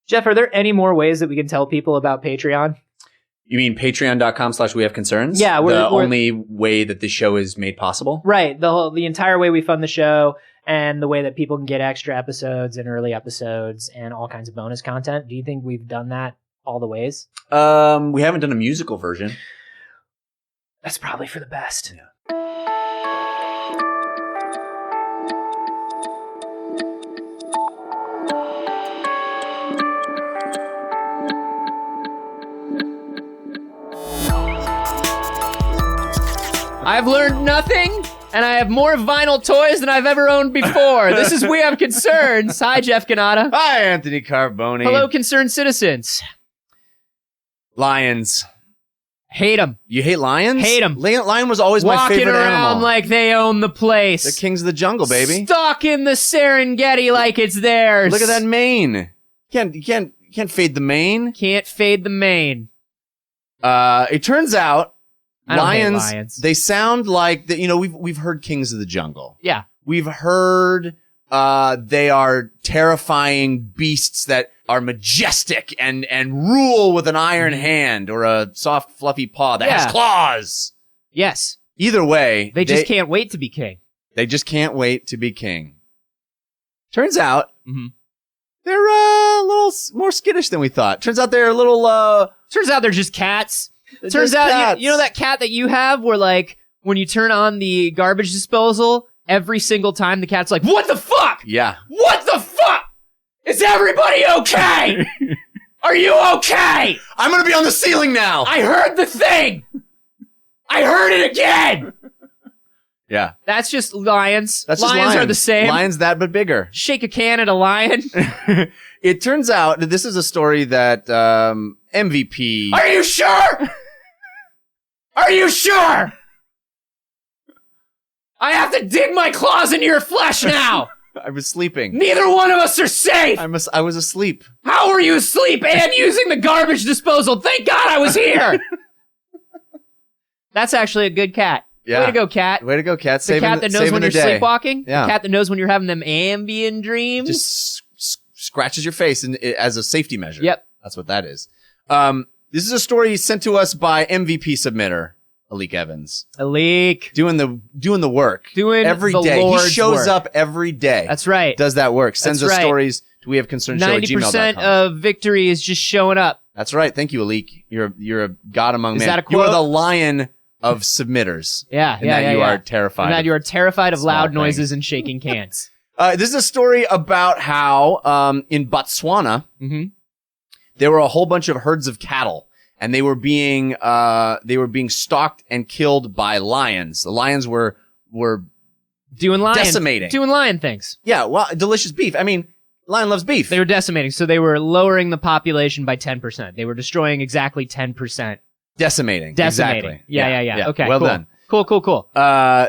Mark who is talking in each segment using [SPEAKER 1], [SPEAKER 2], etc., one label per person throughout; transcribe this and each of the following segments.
[SPEAKER 1] Jeff, are there any more ways that we can tell people about Patreon?
[SPEAKER 2] You mean patreon.com/wehaveconcerns?
[SPEAKER 1] Yeah.
[SPEAKER 2] The only way that the show is made possible?
[SPEAKER 1] Right. The entire way we fund the show and the way that people can get extra episodes and early episodes and all kinds of bonus content. Do you think we've done that all the ways?
[SPEAKER 2] We haven't done a musical version.
[SPEAKER 1] That's probably for the best.
[SPEAKER 2] Yeah.
[SPEAKER 1] I've learned nothing, and I have more vinyl toys than I've ever owned before. This is We Have Concerns. Hi, Jeff Canada.
[SPEAKER 3] Hi, Anthony Carboni.
[SPEAKER 1] Hello, concerned citizens.
[SPEAKER 3] Lions.
[SPEAKER 1] Hate them.
[SPEAKER 3] You hate lions?
[SPEAKER 1] Hate 'em.
[SPEAKER 3] Lion was always my
[SPEAKER 1] Walking
[SPEAKER 3] favorite
[SPEAKER 1] around
[SPEAKER 3] animal.
[SPEAKER 1] like they own the place.
[SPEAKER 3] They're kings of the jungle, baby.
[SPEAKER 1] Stuck in the Serengeti like it's theirs.
[SPEAKER 3] Look at that mane. You can't fade the mane.
[SPEAKER 1] Can't fade the mane.
[SPEAKER 3] It turns out
[SPEAKER 1] I don't hate
[SPEAKER 3] lions,
[SPEAKER 1] lions.
[SPEAKER 3] they sound like we've heard kings of the jungle.
[SPEAKER 1] Yeah.
[SPEAKER 3] We've heard they are terrifying beasts that are majestic and rule with an iron hand or a soft fluffy paw that has claws.
[SPEAKER 1] Yes.
[SPEAKER 3] Either way,
[SPEAKER 1] They just can't wait to be king.
[SPEAKER 3] They just can't wait to be king. Turns out
[SPEAKER 1] Mhm.
[SPEAKER 3] they're a little more skittish than we thought. Turns out they're a little
[SPEAKER 1] Turns out they're just cats.
[SPEAKER 3] They're
[SPEAKER 1] Turns
[SPEAKER 3] just
[SPEAKER 1] out,
[SPEAKER 3] cats.
[SPEAKER 1] you know that cat that you have where, like, when you turn on the garbage disposal, every single time the cat's like, what the fuck?
[SPEAKER 3] Yeah.
[SPEAKER 1] What the fuck? Is everybody okay? Are you okay?
[SPEAKER 3] I'm gonna be on the ceiling now.
[SPEAKER 1] I heard the thing. I heard it again.
[SPEAKER 3] Yeah.
[SPEAKER 1] That's just lions.
[SPEAKER 3] That's just
[SPEAKER 1] lions are the same.
[SPEAKER 3] Lions that but bigger.
[SPEAKER 1] Shake a can at a lion.
[SPEAKER 3] It turns out that this is a story that MVP.
[SPEAKER 1] Are you sure? Are you sure? I have to dig my claws into your flesh now.
[SPEAKER 3] I was sleeping.
[SPEAKER 1] Neither one of us are safe.
[SPEAKER 3] I was asleep.
[SPEAKER 1] How were you asleep and using the garbage disposal? Thank God I was here. That's actually a good cat.
[SPEAKER 3] Yeah.
[SPEAKER 1] Way to go, cat.
[SPEAKER 3] Way to go, cat.
[SPEAKER 1] The cat that knows when you're sleepwalking.
[SPEAKER 3] Yeah.
[SPEAKER 1] The cat that knows when you're having them ambient dreams.
[SPEAKER 3] Just scratches your face as a safety measure.
[SPEAKER 1] Yep.
[SPEAKER 3] That's what that is. This is a story sent to us by MVP submitter, Alik Evans.
[SPEAKER 1] Alik.
[SPEAKER 3] Doing the work.
[SPEAKER 1] Doing
[SPEAKER 3] every
[SPEAKER 1] the
[SPEAKER 3] day.
[SPEAKER 1] Lord's
[SPEAKER 3] He shows
[SPEAKER 1] work.
[SPEAKER 3] up every day.
[SPEAKER 1] That's right.
[SPEAKER 3] Does that work. Sends
[SPEAKER 1] That's
[SPEAKER 3] us
[SPEAKER 1] right.
[SPEAKER 3] stories to wehaveconcernshow@gmail.com.
[SPEAKER 1] 90% of victory is just showing up.
[SPEAKER 3] That's right. Thank you, Alik. You're a god among
[SPEAKER 1] Is
[SPEAKER 3] men.
[SPEAKER 1] that a
[SPEAKER 3] You are
[SPEAKER 1] quote?
[SPEAKER 3] the lion of submitters.
[SPEAKER 1] Yeah,
[SPEAKER 3] And that you are terrified.
[SPEAKER 1] And that you are terrified of
[SPEAKER 3] small
[SPEAKER 1] loud
[SPEAKER 3] things.
[SPEAKER 1] noises and shaking cans.
[SPEAKER 3] This is a story about how in Botswana
[SPEAKER 1] Mhm.
[SPEAKER 3] there were a whole bunch of herds of cattle, and they were being stalked and killed by lions. The lions were
[SPEAKER 1] Doing lion things.
[SPEAKER 3] yeah, well, delicious beef. I mean, lion loves beef.
[SPEAKER 1] They were decimating, so they were lowering the population by 10%. They were destroying exactly 10%.
[SPEAKER 3] decimating. Exactly.
[SPEAKER 1] Yeah. Okay,
[SPEAKER 3] Well
[SPEAKER 1] cool.
[SPEAKER 3] done.
[SPEAKER 1] Cool.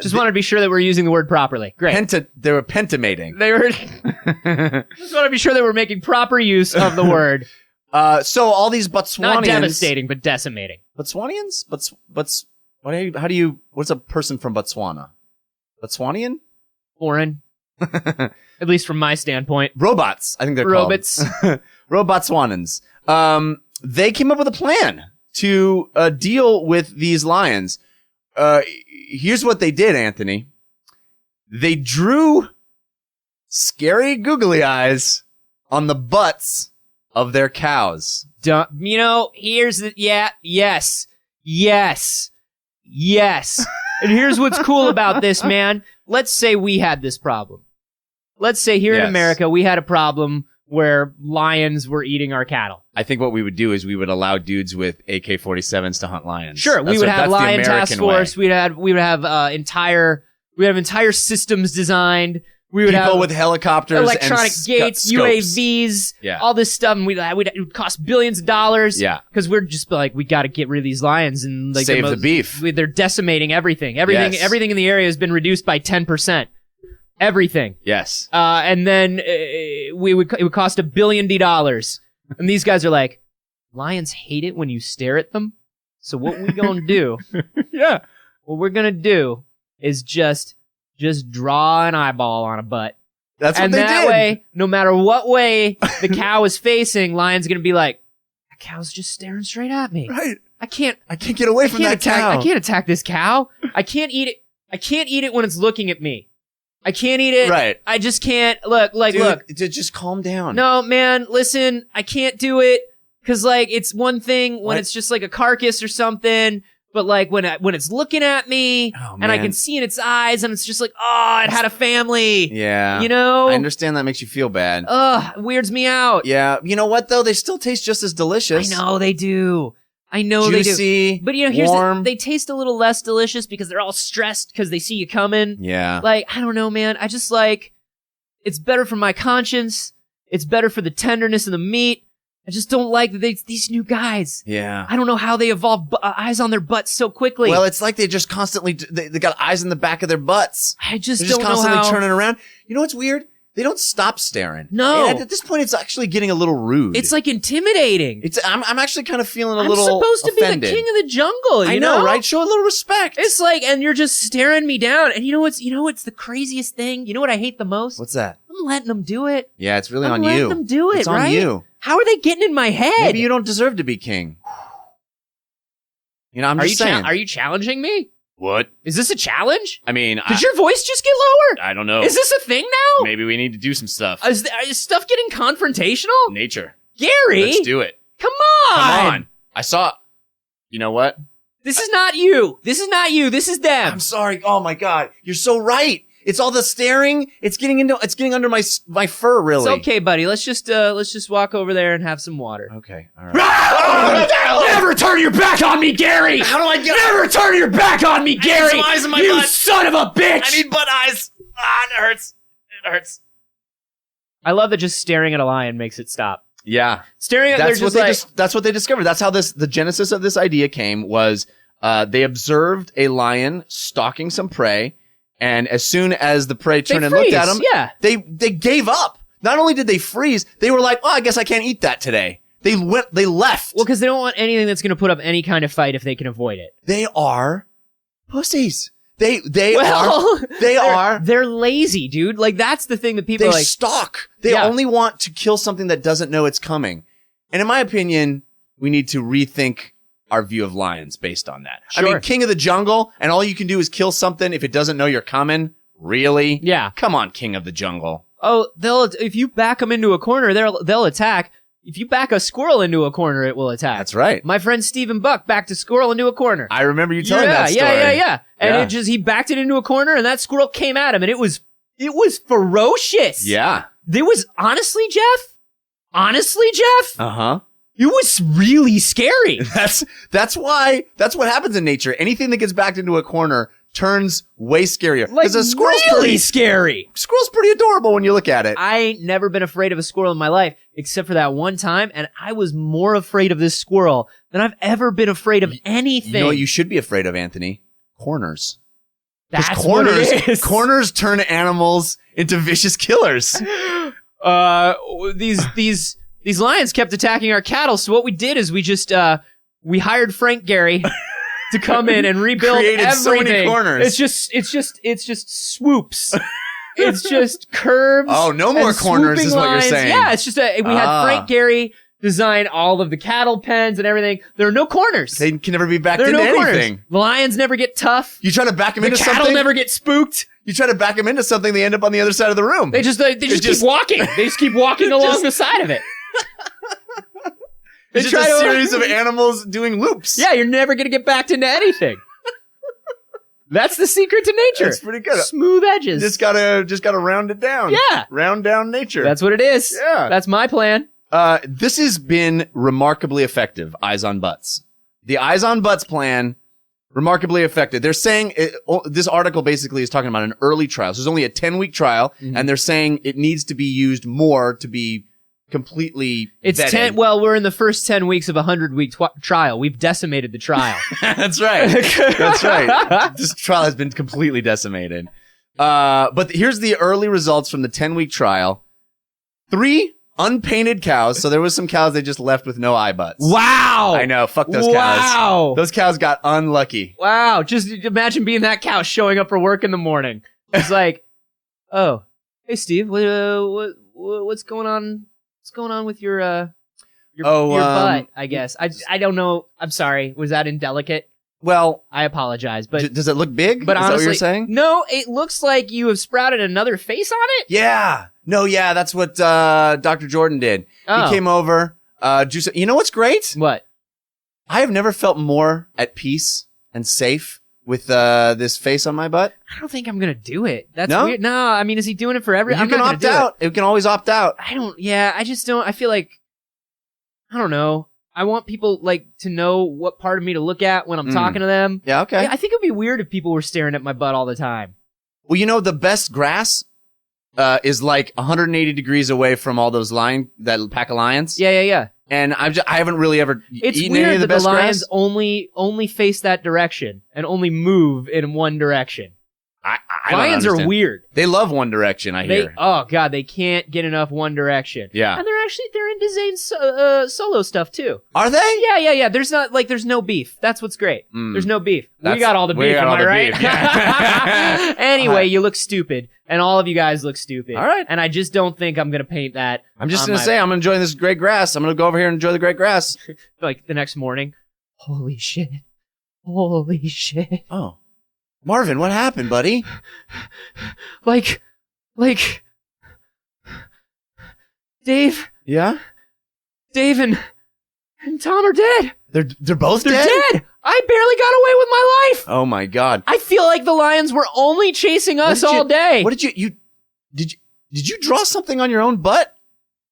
[SPEAKER 1] Just wanted to be sure that we're using the word properly. Great.
[SPEAKER 3] They were pentamating.
[SPEAKER 1] They were. Just want to be sure that we're making proper use of the word.
[SPEAKER 3] So all these Botswanians.
[SPEAKER 1] Not devastating, but decimating.
[SPEAKER 3] Botswanians? What's a person from Botswana? Botswanian?
[SPEAKER 1] Foreign. At least from my standpoint.
[SPEAKER 3] Robots, I think they're
[SPEAKER 1] Robots.
[SPEAKER 3] called. Robotswanans. They came up with a plan to deal with these lions. Here's what they did, Anthony. They drew scary googly eyes on the butts of their cows.
[SPEAKER 1] Here's the, yes. And here's what's cool about this, man. Let's say we had this problem. Let's say here in
[SPEAKER 3] Yes.
[SPEAKER 1] America, we had a problem where lions were eating our cattle.
[SPEAKER 3] I think what we would do is we would allow dudes with AK-47s to hunt lions.
[SPEAKER 1] Sure, we would have
[SPEAKER 3] that's the
[SPEAKER 1] lion task
[SPEAKER 3] American
[SPEAKER 1] force.
[SPEAKER 3] way.
[SPEAKER 1] We would have entire systems designed. We would
[SPEAKER 3] People
[SPEAKER 1] have
[SPEAKER 3] with helicopters,
[SPEAKER 1] electronic
[SPEAKER 3] and
[SPEAKER 1] gates,
[SPEAKER 3] scopes.
[SPEAKER 1] UAVs,
[SPEAKER 3] Yeah.
[SPEAKER 1] all this stuff. And it would cost billions of dollars.
[SPEAKER 3] Yeah.
[SPEAKER 1] Because we're just like, we got to get rid of these lions and like
[SPEAKER 3] Save the beef.
[SPEAKER 1] They're decimating everything.
[SPEAKER 3] Yes.
[SPEAKER 1] Everything in the area has been reduced by 10%. Everything.
[SPEAKER 3] Yes.
[SPEAKER 1] And then it would cost $1 billion. And these guys are like, lions hate it when you stare at them. So what we gonna do?
[SPEAKER 3] Yeah.
[SPEAKER 1] What we're gonna do is just draw an eyeball on a butt.
[SPEAKER 3] That's what
[SPEAKER 1] And
[SPEAKER 3] they
[SPEAKER 1] that
[SPEAKER 3] did.
[SPEAKER 1] way, no matter what way the cow is facing, lion's gonna be like, that cow's just staring straight at me.
[SPEAKER 3] Right.
[SPEAKER 1] I can't
[SPEAKER 3] get away from that cow.
[SPEAKER 1] I can't attack this cow. I can't eat it. I can't eat it when it's looking at me. I can't eat it.
[SPEAKER 3] Right.
[SPEAKER 1] I just can't. Look.
[SPEAKER 3] Dude, just calm down.
[SPEAKER 1] No, man, listen, I can't do it. Cause like, it's one thing when it's just like a carcass or something, but like when it's looking at me and I can see in its eyes and it's just like, oh, it had a family.
[SPEAKER 3] Yeah.
[SPEAKER 1] You know?
[SPEAKER 3] I understand that makes you feel bad.
[SPEAKER 1] Ugh, it weirds me out.
[SPEAKER 3] Yeah. You know what though? They still taste just as delicious.
[SPEAKER 1] I know they do. I know they do.
[SPEAKER 3] Juicy,
[SPEAKER 1] But you know, here's
[SPEAKER 3] warm.
[SPEAKER 1] they taste a little less delicious because they're all stressed because they see you coming.
[SPEAKER 3] Yeah.
[SPEAKER 1] Like, I don't know, man. I just like, it's better for my conscience. It's better for the tenderness of the meat. I just don't like that these new guys.
[SPEAKER 3] Yeah.
[SPEAKER 1] I don't know how they evolve eyes on their butts so quickly.
[SPEAKER 3] Well, it's like they just constantly, they got eyes in the back of their butts.
[SPEAKER 1] I just
[SPEAKER 3] They're
[SPEAKER 1] don't
[SPEAKER 3] just constantly
[SPEAKER 1] know how.
[SPEAKER 3] turning around. You know what's weird? They don't stop staring.
[SPEAKER 1] No.
[SPEAKER 3] And at this point, it's actually getting a little rude.
[SPEAKER 1] It's like intimidating.
[SPEAKER 3] I'm actually kind of feeling a
[SPEAKER 1] I'm
[SPEAKER 3] little
[SPEAKER 1] supposed to
[SPEAKER 3] offended.
[SPEAKER 1] be the king of the jungle. You
[SPEAKER 3] I know, right? Show a little respect.
[SPEAKER 1] It's like, and you're just staring me down. And you know what's the craziest thing? You know what I hate the most?
[SPEAKER 3] What's that?
[SPEAKER 1] I'm letting them do it.
[SPEAKER 3] Yeah, it's really
[SPEAKER 1] I'm
[SPEAKER 3] on
[SPEAKER 1] letting
[SPEAKER 3] you.
[SPEAKER 1] them do it,
[SPEAKER 3] It's
[SPEAKER 1] right?
[SPEAKER 3] on you.
[SPEAKER 1] How are they getting in my head?
[SPEAKER 3] Maybe you don't deserve to be king. You know, I'm just saying.
[SPEAKER 1] Are you challenging me?
[SPEAKER 4] What?
[SPEAKER 1] Is this a challenge?
[SPEAKER 4] I mean,
[SPEAKER 1] Did your voice just get lower?
[SPEAKER 4] I don't know.
[SPEAKER 1] Is this a thing now?
[SPEAKER 4] Maybe we need to do some stuff.
[SPEAKER 1] Is stuff getting confrontational?
[SPEAKER 4] Nature.
[SPEAKER 1] Gary,
[SPEAKER 4] Let's do it.
[SPEAKER 1] come on.
[SPEAKER 4] Come on. I saw. You know what?
[SPEAKER 1] This is not you. This is not you. This is them.
[SPEAKER 3] I'm sorry. Oh my God. You're so right. It's all the staring. It's getting under my fur, really.
[SPEAKER 1] It's okay, buddy. Let's just walk over there and have some water.
[SPEAKER 3] Okay. All right.
[SPEAKER 1] Never turn your back on me, Gary.
[SPEAKER 3] How do I get
[SPEAKER 1] Never turn your back on me, Gary.
[SPEAKER 4] some eyes in my
[SPEAKER 1] you
[SPEAKER 4] butt.
[SPEAKER 1] son of a bitch.
[SPEAKER 4] I need butt eyes. Ah, it hurts. It hurts.
[SPEAKER 1] I love that just staring at a lion makes it stop.
[SPEAKER 3] Yeah.
[SPEAKER 1] Staring at
[SPEAKER 3] That's
[SPEAKER 1] they're
[SPEAKER 3] what
[SPEAKER 1] just like
[SPEAKER 3] that's what they discovered. That's how the genesis of this idea came was they observed a lion stalking some prey, and as soon as the prey turned and looked at him,
[SPEAKER 1] Yeah.
[SPEAKER 3] they gave up. Not only did they freeze, they were like, "Oh, I guess I can't eat that today." They left.
[SPEAKER 1] Well, because they don't want anything that's going to put up any kind of fight if they can avoid it.
[SPEAKER 3] They are pussies. They
[SPEAKER 1] Well,
[SPEAKER 3] are.
[SPEAKER 1] They're lazy, dude. Like, that's the thing that people
[SPEAKER 3] They
[SPEAKER 1] are like.
[SPEAKER 3] stalk. They
[SPEAKER 1] Yeah.
[SPEAKER 3] only want to kill something that doesn't know it's coming. And in my opinion, we need to rethink our view of lions based on that. I
[SPEAKER 1] Sure.
[SPEAKER 3] mean, king of the jungle, and all you can do is kill something if it doesn't know you're coming. Really?
[SPEAKER 1] Yeah.
[SPEAKER 3] Come on, king of the jungle.
[SPEAKER 1] Oh, if you back them into a corner, they'll attack. If you back a squirrel into a corner, it will attack.
[SPEAKER 3] That's right.
[SPEAKER 1] My friend Stephen Buck backed a squirrel into a corner.
[SPEAKER 3] I remember you telling that story.
[SPEAKER 1] Yeah. And
[SPEAKER 3] Yeah.
[SPEAKER 1] he backed it into a corner, and that squirrel came at him, and it was ferocious.
[SPEAKER 3] Yeah.
[SPEAKER 1] There was honestly, Jeff,
[SPEAKER 3] Uh-huh.
[SPEAKER 1] it was really scary.
[SPEAKER 3] That's what happens in nature. Anything that gets backed into a corner turns way scarier.
[SPEAKER 1] Like,
[SPEAKER 3] a squirrel's
[SPEAKER 1] really scary.
[SPEAKER 3] Squirrel's pretty adorable when you look at it.
[SPEAKER 1] I ain't never been afraid of a squirrel in my life, except for that one time, and I was more afraid of this squirrel than I've ever been afraid of anything.
[SPEAKER 3] You know what you should be afraid of, Anthony? Corners. 'Cause
[SPEAKER 1] That's
[SPEAKER 3] corners,
[SPEAKER 1] what it is.
[SPEAKER 3] Corners turn animals into vicious killers.
[SPEAKER 1] These lions kept attacking our cattle, so what we did is we hired Frank Gehry to come in and rebuild
[SPEAKER 3] Created
[SPEAKER 1] everything.
[SPEAKER 3] so many corners.
[SPEAKER 1] It's just swoops. It's just curves.
[SPEAKER 3] Oh, no more
[SPEAKER 1] and
[SPEAKER 3] corners is
[SPEAKER 1] swooping
[SPEAKER 3] what you're
[SPEAKER 1] lines.
[SPEAKER 3] saying.
[SPEAKER 1] Yeah, it's just we had Frank Gehry design all of the cattle pens and everything. There are no corners.
[SPEAKER 3] They can never be backed
[SPEAKER 1] There are
[SPEAKER 3] into
[SPEAKER 1] no
[SPEAKER 3] anything.
[SPEAKER 1] corners. The lions never get tough.
[SPEAKER 3] You try to back them
[SPEAKER 1] The
[SPEAKER 3] into
[SPEAKER 1] cattle
[SPEAKER 3] something.
[SPEAKER 1] never get spooked.
[SPEAKER 3] You try to back them into something, they end up on the other side of the room.
[SPEAKER 1] They just keep walking. They just keep walking along the side of it. They
[SPEAKER 3] It's just
[SPEAKER 1] try
[SPEAKER 3] a
[SPEAKER 1] to-
[SPEAKER 3] series of animals doing loops.
[SPEAKER 1] Yeah, you're never going to get backed into anything. That's the secret to nature.
[SPEAKER 3] That's pretty good.
[SPEAKER 1] Smooth edges.
[SPEAKER 3] Just gotta round it down.
[SPEAKER 1] Yeah.
[SPEAKER 3] Round down nature.
[SPEAKER 1] That's what it is.
[SPEAKER 3] Yeah.
[SPEAKER 1] That's my plan.
[SPEAKER 3] This has been remarkably effective, Eyes on Butts. The Eyes on Butts plan, remarkably effective. They're saying, this article basically is talking about an early trial. So there's only a 10-week trial, and they're saying it needs to be used more to be completely
[SPEAKER 1] It's
[SPEAKER 3] vetted.
[SPEAKER 1] 10. Well, we're in the first 10 weeks of a 100-week trial. We've decimated the trial.
[SPEAKER 3] That's right. That's right. This trial has been completely decimated. But here's the early results from the 10-week trial. 3 unpainted cows. So there was some cows they just left with no eye butts.
[SPEAKER 1] Wow.
[SPEAKER 3] I know. Fuck those cows.
[SPEAKER 1] Wow.
[SPEAKER 3] Those cows got unlucky.
[SPEAKER 1] Wow. Just imagine being that cow showing up for work in the morning. It's like, oh, Hey, Steve, what's going on? What's going on with your
[SPEAKER 3] Oh,
[SPEAKER 1] your butt? I guess I don't know. I'm sorry. Was that indelicate?
[SPEAKER 3] Well,
[SPEAKER 1] I apologize, but
[SPEAKER 3] does it look big?
[SPEAKER 1] but
[SPEAKER 3] Is
[SPEAKER 1] honestly,
[SPEAKER 3] that what you're saying?
[SPEAKER 1] no. It looks like you have sprouted another face on it.
[SPEAKER 3] Yeah. No, yeah, that's what Dr. Jordan did.
[SPEAKER 1] Oh.
[SPEAKER 3] He came over. You know what's great?
[SPEAKER 1] What?
[SPEAKER 3] I have never felt more at peace and safe with this face on my butt.
[SPEAKER 1] I don't think I'm gonna do it. That's
[SPEAKER 3] No?
[SPEAKER 1] weird. No, I mean, is he doing it for every?
[SPEAKER 3] You
[SPEAKER 1] I'm
[SPEAKER 3] can
[SPEAKER 1] not gonna
[SPEAKER 3] opt
[SPEAKER 1] do
[SPEAKER 3] out. You can always opt out.
[SPEAKER 1] It. I don't. Yeah, I just don't. I feel like I don't know. I want people like to know what part of me to look at when I'm talking to them.
[SPEAKER 3] Yeah, okay.
[SPEAKER 1] I think it'd be weird if people were staring at my butt all the time.
[SPEAKER 3] Well, you know, the best grass is like 180 degrees away from all those that pack of lions.
[SPEAKER 1] Yeah.
[SPEAKER 3] And I haven't really ever
[SPEAKER 1] It's
[SPEAKER 3] eaten
[SPEAKER 1] weird
[SPEAKER 3] any of the
[SPEAKER 1] that
[SPEAKER 3] best
[SPEAKER 1] the lions
[SPEAKER 3] grass.
[SPEAKER 1] only face that direction and only move in one direction.
[SPEAKER 3] I don't
[SPEAKER 1] Lions are
[SPEAKER 3] understand.
[SPEAKER 1] weird.
[SPEAKER 3] They love One Direction, I hear.
[SPEAKER 1] Oh god, they can't get enough One Direction.
[SPEAKER 3] Yeah.
[SPEAKER 1] And they're into Zayn's solo stuff too.
[SPEAKER 3] Are they?
[SPEAKER 1] Yeah. There's no beef. That's what's great. There's no beef. We got all the
[SPEAKER 3] we
[SPEAKER 1] beef,
[SPEAKER 3] got
[SPEAKER 1] am
[SPEAKER 3] all
[SPEAKER 1] I
[SPEAKER 3] the
[SPEAKER 1] right?
[SPEAKER 3] beef, yeah.
[SPEAKER 1] Anyway, you look stupid, and all of you guys look stupid.
[SPEAKER 3] All right.
[SPEAKER 1] And I just don't think I'm gonna paint that.
[SPEAKER 3] I'm just
[SPEAKER 1] on
[SPEAKER 3] going to
[SPEAKER 1] my-
[SPEAKER 3] say I'm enjoying this great grass. I'm going to go over here and enjoy the great grass.
[SPEAKER 1] like the next morning. Holy shit!
[SPEAKER 3] Oh. Marvin, what happened, buddy?
[SPEAKER 1] Like, Dave
[SPEAKER 3] Yeah?
[SPEAKER 1] and Tom are dead.
[SPEAKER 3] They're both
[SPEAKER 1] They're
[SPEAKER 3] dead?
[SPEAKER 1] dead. I barely got away with my life.
[SPEAKER 3] Oh my god.
[SPEAKER 1] I feel like the lions were only chasing us all day.
[SPEAKER 3] What did you did you draw something on your own butt?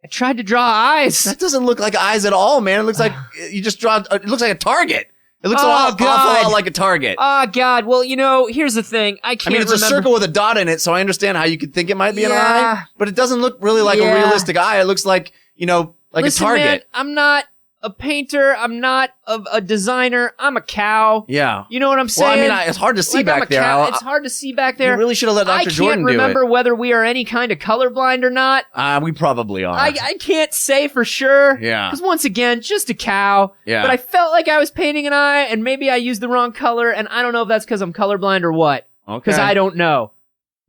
[SPEAKER 1] I tried to draw eyes.
[SPEAKER 3] That doesn't look like eyes at all, man. It looks like you just draw it looks like a target. It looks
[SPEAKER 1] Oh,
[SPEAKER 3] awful
[SPEAKER 1] God.
[SPEAKER 3] lot like a target.
[SPEAKER 1] Oh God. Well, here's the thing. I can't.
[SPEAKER 3] I mean, it's
[SPEAKER 1] remember.
[SPEAKER 3] a circle with a dot in it, so I understand how you could think it might be an
[SPEAKER 1] Yeah.
[SPEAKER 3] eye, but it doesn't look really like a
[SPEAKER 1] Yeah.
[SPEAKER 3] realistic eye. It looks like, like
[SPEAKER 1] Listen,
[SPEAKER 3] a target.
[SPEAKER 1] man, I'm not a painter. I'm not a designer. I'm a cow.
[SPEAKER 3] Yeah.
[SPEAKER 1] You know what I'm
[SPEAKER 3] Well, I
[SPEAKER 1] saying?
[SPEAKER 3] mean, it's hard to see
[SPEAKER 1] Like, I'm
[SPEAKER 3] back
[SPEAKER 1] a
[SPEAKER 3] there.
[SPEAKER 1] cow. It's hard to see back there.
[SPEAKER 3] You really should have let
[SPEAKER 1] I
[SPEAKER 3] Dr. Jordan
[SPEAKER 1] can't remember
[SPEAKER 3] do
[SPEAKER 1] whether we are any kind of colorblind or not.
[SPEAKER 3] it. We probably are.
[SPEAKER 1] I can't say for sure.
[SPEAKER 3] Yeah.
[SPEAKER 1] Because once again, just a cow.
[SPEAKER 3] Yeah.
[SPEAKER 1] But I felt like I was painting an eye, and maybe I used the wrong color, and I don't know if that's because I'm colorblind or what.
[SPEAKER 3] Okay.
[SPEAKER 1] Because I don't know.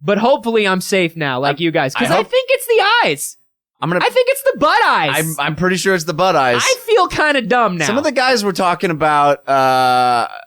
[SPEAKER 1] But hopefully I'm safe now, like you guys. Because
[SPEAKER 3] I
[SPEAKER 1] I
[SPEAKER 3] hope-
[SPEAKER 1] think it's the eyes. I think it's the butt eyes.
[SPEAKER 3] I'm pretty sure it's the butt eyes.
[SPEAKER 1] I feel kind of dumb now.
[SPEAKER 3] Some of the guys were talking about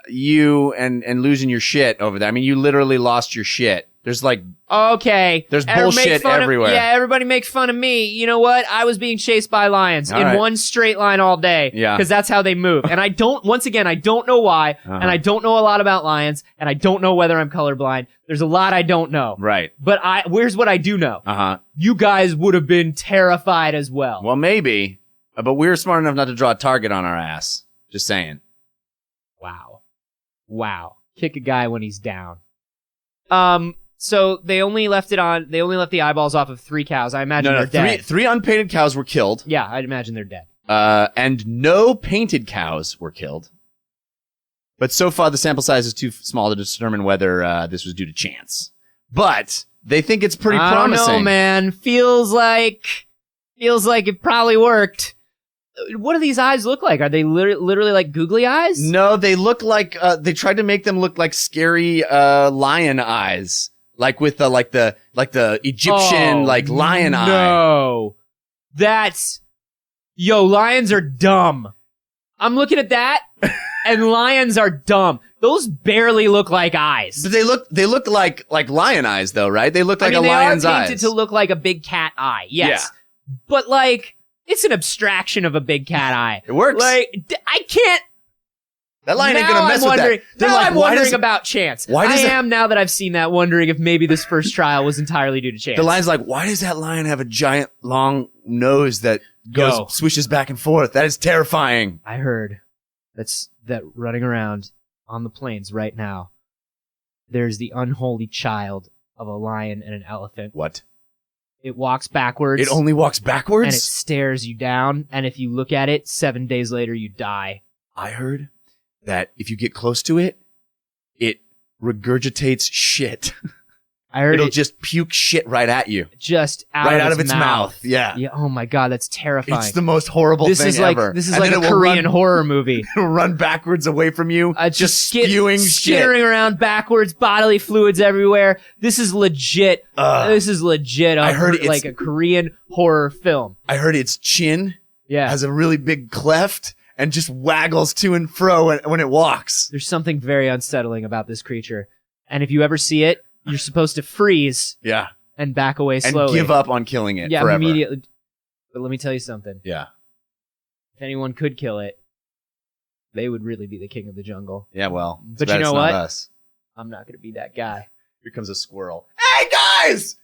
[SPEAKER 3] you and losing your shit over there. I mean, you literally lost your shit. There's like
[SPEAKER 1] Okay.
[SPEAKER 3] There's
[SPEAKER 1] Everybody
[SPEAKER 3] bullshit
[SPEAKER 1] make fun of-
[SPEAKER 3] everywhere.
[SPEAKER 1] yeah, everybody makes fun of me. You know what? I was being chased by lions
[SPEAKER 3] All
[SPEAKER 1] in
[SPEAKER 3] right.
[SPEAKER 1] one straight line all day.
[SPEAKER 3] Yeah.
[SPEAKER 1] Because that's how they move. And I don't know why.
[SPEAKER 3] Uh-huh.
[SPEAKER 1] And I don't know a lot about lions. And I don't know whether I'm colorblind. There's a lot I don't know.
[SPEAKER 3] right.
[SPEAKER 1] But here's what I do know.
[SPEAKER 3] Uh-huh.
[SPEAKER 1] You guys would have been terrified as well.
[SPEAKER 3] Well, maybe. But we were smart enough not to draw a target on our ass. Just saying.
[SPEAKER 1] Wow. Kick a guy when he's down. So they only left the eyeballs off of 3 cows. I imagine
[SPEAKER 3] No,
[SPEAKER 1] they're dead.
[SPEAKER 3] three unpainted cows were killed.
[SPEAKER 1] Yeah, I'd imagine they're dead.
[SPEAKER 3] And no painted cows were killed. But so far, the sample size is too small to determine whether this was due to chance. But they think it's pretty promising.
[SPEAKER 1] I don't know, man. Feels like it probably worked. What do these eyes look like? Are they literally like googly eyes?
[SPEAKER 3] No, they look like they tried to make them look like scary lion eyes, like with the Egyptian lion eye.
[SPEAKER 1] No, lions are dumb. I'm looking at that, and lions are dumb. Those barely look like eyes.
[SPEAKER 3] But they look like lion eyes though, right? They look like
[SPEAKER 1] I mean,
[SPEAKER 3] a lion's
[SPEAKER 1] they are painted
[SPEAKER 3] eyes.
[SPEAKER 1] to look like a big cat eye. Yes, but it's an abstraction of a big cat eye.
[SPEAKER 3] It works.
[SPEAKER 1] I can't.
[SPEAKER 3] That lion ain't
[SPEAKER 1] Now
[SPEAKER 3] gonna mess
[SPEAKER 1] I'm
[SPEAKER 3] with
[SPEAKER 1] wondering,
[SPEAKER 3] that. They're
[SPEAKER 1] now
[SPEAKER 3] like,
[SPEAKER 1] I'm
[SPEAKER 3] why
[SPEAKER 1] wondering
[SPEAKER 3] does
[SPEAKER 1] about chance.
[SPEAKER 3] why does
[SPEAKER 1] I
[SPEAKER 3] it-
[SPEAKER 1] am now that I've seen that, wondering if maybe this first trial was entirely due to chance.
[SPEAKER 3] the lion's like, why does that lion have a giant long nose that swishes back and forth? That is terrifying.
[SPEAKER 1] I heard that running around on the plains right now, there's the unholy child of a lion and an elephant.
[SPEAKER 3] What?
[SPEAKER 1] It walks backwards.
[SPEAKER 3] It only walks backwards?
[SPEAKER 1] and it stares you down. And if you look at it, 7 days later, you die.
[SPEAKER 3] I heard that if you get close to it, it regurgitates shit.
[SPEAKER 1] I heard
[SPEAKER 3] It'll
[SPEAKER 1] it
[SPEAKER 3] just puke shit right at you.
[SPEAKER 1] just out
[SPEAKER 3] Right
[SPEAKER 1] of
[SPEAKER 3] out of its mouth. Yeah.
[SPEAKER 1] Yeah. Oh my God, that's terrifying.
[SPEAKER 3] It's the most horrible
[SPEAKER 1] This
[SPEAKER 3] thing
[SPEAKER 1] is like
[SPEAKER 3] ever.
[SPEAKER 1] this is
[SPEAKER 3] And
[SPEAKER 1] like
[SPEAKER 3] then
[SPEAKER 1] a
[SPEAKER 3] it will
[SPEAKER 1] Korean
[SPEAKER 3] run,
[SPEAKER 1] horror movie.
[SPEAKER 3] It'll run backwards away from you, just spewing shit.
[SPEAKER 1] skittering around backwards, bodily fluids everywhere. This is legit. This is legit.
[SPEAKER 3] I heard
[SPEAKER 1] like a Korean horror film.
[SPEAKER 3] I heard its chin
[SPEAKER 1] Yeah.
[SPEAKER 3] has a really big cleft and just waggles to and fro when it walks.
[SPEAKER 1] There's something very unsettling about this creature. And if you ever see it, you're supposed to freeze
[SPEAKER 3] Yeah.
[SPEAKER 1] and back away
[SPEAKER 3] And
[SPEAKER 1] slowly.
[SPEAKER 3] give up on killing it
[SPEAKER 1] Yeah,
[SPEAKER 3] forever.
[SPEAKER 1] immediately. But let me tell you something.
[SPEAKER 3] Yeah.
[SPEAKER 1] If anyone could kill it, they would really be the king of the jungle.
[SPEAKER 3] Yeah, well. it's
[SPEAKER 1] But
[SPEAKER 3] bad
[SPEAKER 1] you know
[SPEAKER 3] it's not
[SPEAKER 1] what?
[SPEAKER 3] Us.
[SPEAKER 1] I'm not going to be that guy.
[SPEAKER 3] Here comes a squirrel. Hey, guys!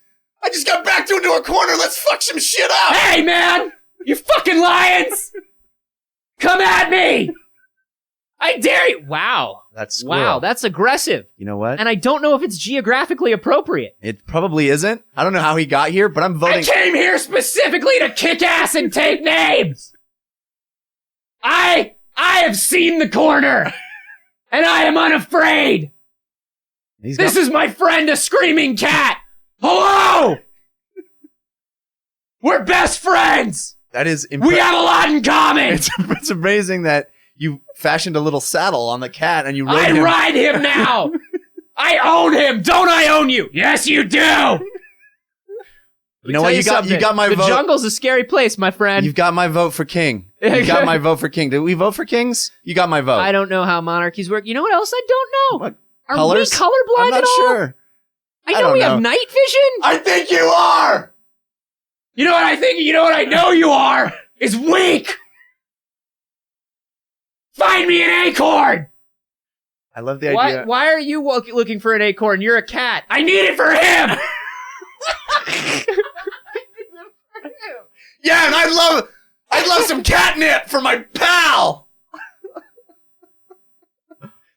[SPEAKER 3] I just got backed into a corner. Let's fuck some shit up!
[SPEAKER 1] Hey, man! You fucking lions! Come at me! I dare you! Wow.
[SPEAKER 3] That's squirrel.
[SPEAKER 1] Wow, that's aggressive.
[SPEAKER 3] You know what?
[SPEAKER 1] And I don't know if it's geographically appropriate.
[SPEAKER 3] It probably isn't. I don't know how he got here, but I'm voting.
[SPEAKER 1] I came here specifically to kick ass and take names! I have seen the corner! And I am unafraid! This is my friend, a screaming cat! Hello! We're best friends!
[SPEAKER 3] That is
[SPEAKER 1] We have a lot in common!
[SPEAKER 3] It's amazing that you fashioned a little saddle on the cat and you rode
[SPEAKER 1] I
[SPEAKER 3] him.
[SPEAKER 1] ride him now! I own him! Don't I own you? Yes, you do!
[SPEAKER 3] You know what? You got my
[SPEAKER 1] the
[SPEAKER 3] vote.
[SPEAKER 1] The jungle's a scary place, my friend.
[SPEAKER 3] You've got my vote for king. You got my vote for king. Did we vote for kings? You got my vote.
[SPEAKER 1] I don't know how monarchies work. You know what else I don't know?
[SPEAKER 3] What?
[SPEAKER 1] Are
[SPEAKER 3] Colors?
[SPEAKER 1] we colorblind
[SPEAKER 3] I'm not
[SPEAKER 1] at all?
[SPEAKER 3] sure.
[SPEAKER 1] I
[SPEAKER 3] I
[SPEAKER 1] know
[SPEAKER 3] don't
[SPEAKER 1] we
[SPEAKER 3] know.
[SPEAKER 1] have night vision.
[SPEAKER 3] I think you are.
[SPEAKER 1] You know what I think? You know what I know you are? Is weak! Find me an acorn!
[SPEAKER 3] I love the idea.
[SPEAKER 1] Why are you looking for an acorn? You're a cat. I need it for him!
[SPEAKER 3] Yeah, and I'd love some catnip for my pal.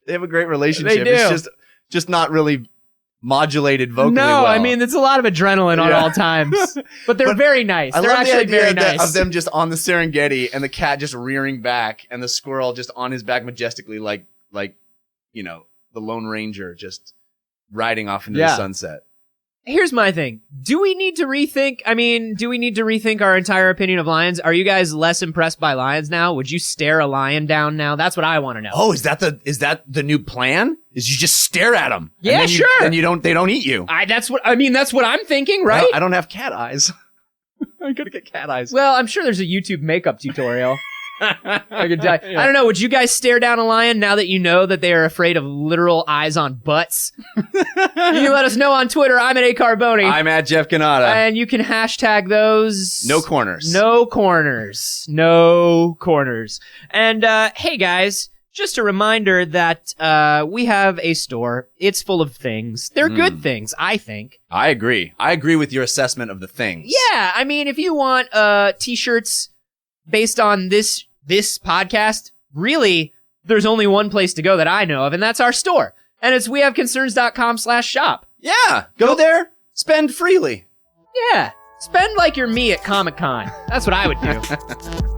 [SPEAKER 3] They have a great relationship.
[SPEAKER 1] They do.
[SPEAKER 3] It's just not really modulated vocally.
[SPEAKER 1] No,
[SPEAKER 3] well.
[SPEAKER 1] I mean, it's a lot of adrenaline on
[SPEAKER 3] Yeah.
[SPEAKER 1] all times. But they're very nice.
[SPEAKER 3] I
[SPEAKER 1] They're
[SPEAKER 3] love the
[SPEAKER 1] actually
[SPEAKER 3] idea
[SPEAKER 1] very nice.
[SPEAKER 3] of them just on the Serengeti and the cat just rearing back and the squirrel just on his back majestically like you know, the Lone Ranger just riding off into the
[SPEAKER 1] Yeah.
[SPEAKER 3] sunset.
[SPEAKER 1] Here's my thing. Do we need to rethink our entire opinion of lions? Are you guys less impressed by lions now? Would you stare a lion down now? That's what I want to know.
[SPEAKER 3] Oh, is that the new plan? Is you just stare at them?
[SPEAKER 1] Yeah, sure.
[SPEAKER 3] And they don't eat you.
[SPEAKER 1] That's what I'm thinking, right?
[SPEAKER 3] I don't have cat eyes. I gotta get cat eyes.
[SPEAKER 1] Well, I'm sure there's a YouTube makeup tutorial. I could tell you. I don't know. Would you guys stare down a lion now that you know that they are afraid of literal eyes on butts? You can let us know on Twitter. I'm at @Carboni.
[SPEAKER 3] I'm at Jeff Canada.
[SPEAKER 1] And you can hashtag those.
[SPEAKER 3] No corners.
[SPEAKER 1] No corners. No corners. And hey guys, just a reminder that we have a store. It's full of things. They're good things, I think.
[SPEAKER 3] I agree. I agree with your assessment of the things.
[SPEAKER 1] Yeah, I mean, if you want t-shirts based on this podcast, really, there's only one place to go that I know of, and that's our store. And it's wehaveconcerns.com/shop.
[SPEAKER 3] Yeah. Go there. Spend freely.
[SPEAKER 1] Yeah. Spend like you're me at Comic-Con. That's what I would do.